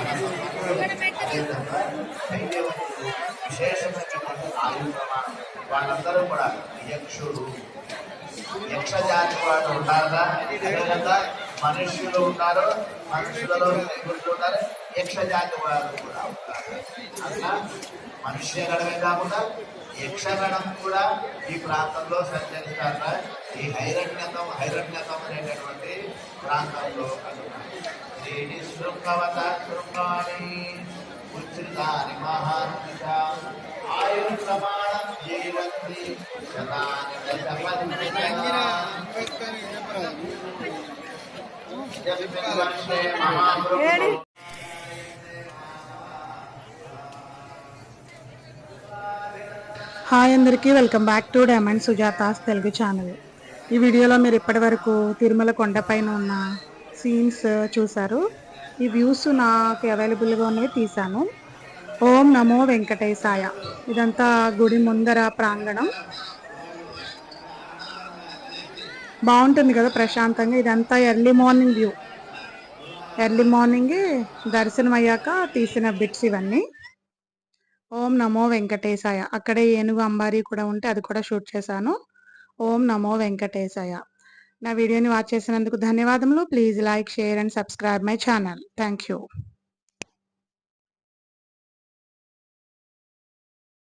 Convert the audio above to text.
అదేవిధంగా విశేషమైనటువంటి ఆయుధ ప్రమాణం వాళ్ళందరూ కూడా యక్షుడు యక్ష జాతి వాళ్ళు ఉంటారా, అదేవిధంగా మనుష్యులు ఉంటారు, మనుషులలో దేవుళ్ళు ఉంటారు, యక్ష జాతి వాళ్ళు కూడా ఉంటారు. అట్లా మనుష్యగణమే కాకుండా యక్షగణం కూడా ఈ ప్రాంతంలో సంచరిస్తారా. ఈ హైరణ్యకం అనేటటువంటి ప్రాంతంలో దీని శృంగవత శృంగాని ఉచ్ఛృతాని మహాత్మిక ఆయుర్ ప్రమాణం జీవంతి శతాని దశపంచవర్షే మహాప్రభు. హాయ్ అందరికీ, welcome back to diamond Sujata's Telugu channel. ఈ వీడియోలో మీరు ఇప్పటి వరకు తిరుమల కొండపైన ఉన్న సీన్స్ చూశారు. ఈ వ్యూస్ నాకు అవైలబుల్గా ఉన్నవి తీశాను. ఓం నమో వెంకటేశాయ. ఇదంతా గుడి ముందర ప్రాంగణం. బాగుంటుంది కదా ప్రశాంతంగా. ఇదంతా early morning view. Early morning దర్శనం అయ్యాక తీసిన బిట్స్ ఇవన్నీ. ఓం నమో వెంకటేశాయ. అక్కడే ఏనుగు అంబారీ కూడా ఉంటే అది కూడా షూట్ చేశాను. ఓం నమో వెంకటేశాయ. నా వీడియోని వాచ్ చేసినందుకు ధన్యవాదములు. Please like, share and subscribe my channel. Thank you.